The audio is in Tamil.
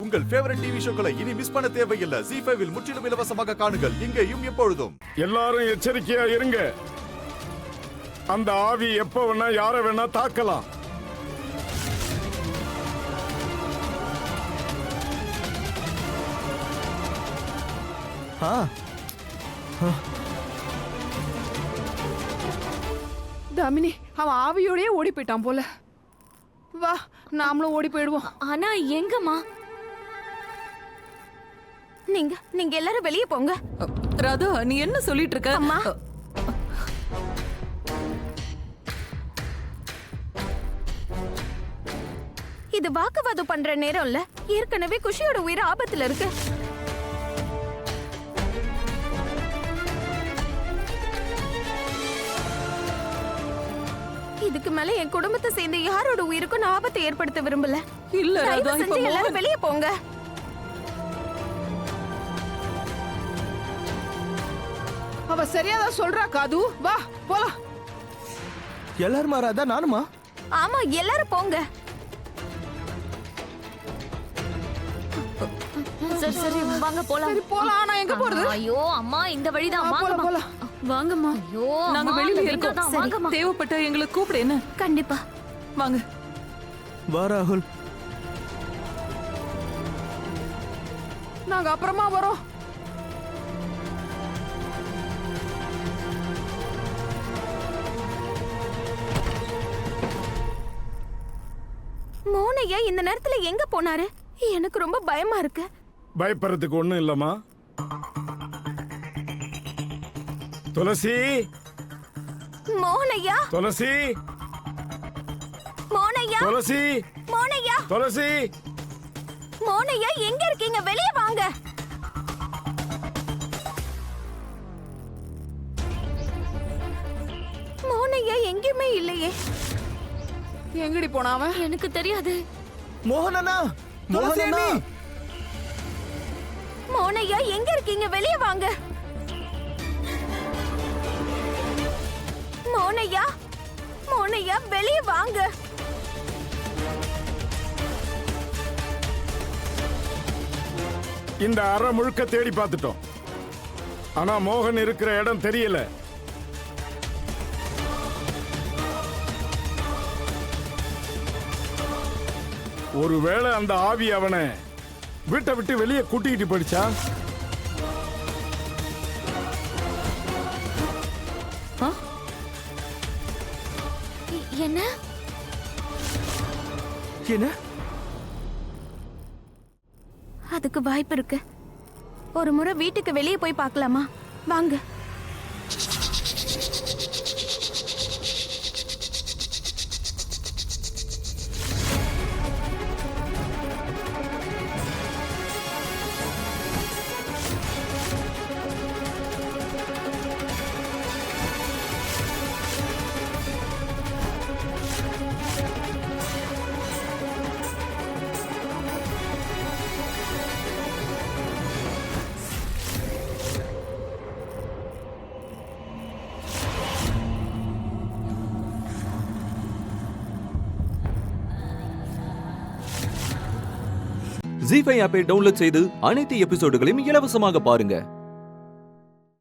உங்கள் ஃபேவரட் டிவி ஷோக்களை இனி மிஸ் பண்ண தேவையில்லை. ZEE5 இல் முற்றிலும் இலவசமாக காணுங்கள், இங்கேயும் எப்பொழுதும். எல்லாரும் எச்சரிக்கையா இருங்க. அந்த ஆவி எப்ப வேணா யார வேணா தாக்கலாம். தாமினி, அவன் ஆவியோடயே ஓடி போயிட்டான் போல. வா, நாமளும் ஓடி போயிடுவோம். ஆனா எங்கம்மா? நீங்க எல்லாரும் வெளியே போங்க. ராதா, நீ என்ன சொல்லிட்டு இருக்க? அம்மா, இது வாக்குவாதம் பண்ற நேரம் இல்ல. ஏற்கனவே குஷியோட உயிர் ஆபத்துல இருக்கு. இதுக்கு மேல என் குடும்பத்தை சேர்ந்த யாரோட உயிருக்கும் நான் ஆபத்தை ஏற்படுத்த விரும்பல. இல்ல ராதா, தயவு செஞ்சு இப்ப எல்லாரும் வெளியே போங்க. அவ சரியாதான் சொல்றா காது. வா போலாம். எல்லாரும் மாறாதா? நானுமா? ஆமா, எல்லாரும் போங்க. சரி சரி வாங்க போலாம். சரி போலாம். ஆனா எங்க போறது? ஐயோ அம்மா, இந்த வழிதான். போலாம் வாங்கம்மா. போலாம். வாங்கம்மா. ஐயோ நாங்க அம்மா, வெளியில இந்த இருக்கோம். window தான். சரி, வாங்கம்மா. தேவைப்பட்ட எங்களை கூப்பிடு. என்ன? கண்டிப்பா வாங்க. வா ராகுல். நாங்க அப்புறமா வரோம். மோனையா இந்த நேரத்துல எங்க போனாரு? எனக்கு ரொம்ப பயமா இருக்கு. பயப்படுறதுக்கு ஒண்ணும் இல்லம்மா. துளசி, மோனையா, துளசி, மோனையா, துளசி, மோனையா, துளசி. மோனையா எங்க இருக்கீங்க? வெளியே வாங்க. மோனையா எங்கேயுமே இல்லையே. எங்கடி போனா அவன்? எனக்கு தெரியாது. மோகனண்ணா, மோகனண்ணா. மோனையா எங்க இருக்கீங்க? வெளியே வாங்க. மோனையா, மோனையா வெளியே வாங்க. இந்த அறை முழுக்க தேடி பார்த்துட்டோம். ஆனா மோகன் இருக்கிற இடம் தெரியல. ஒருவேளை அந்த ஆவி அவனை வீட்டை விட்டு வெளியே கூட்டிக்கிட்டு போயிடுச்சா? என்ன? என்ன? அதுக்கு வாய்ப்பு இருக்கு. ஒரு முறை வீட்டுக்கு வெளியே போய் பார்க்கலாமா? வாங்க. ZEE5 ஆப்பை டவுன்லோட் செய்து அனைத்து எபிசோடுகளையும் இலவசமாக பாருங்க.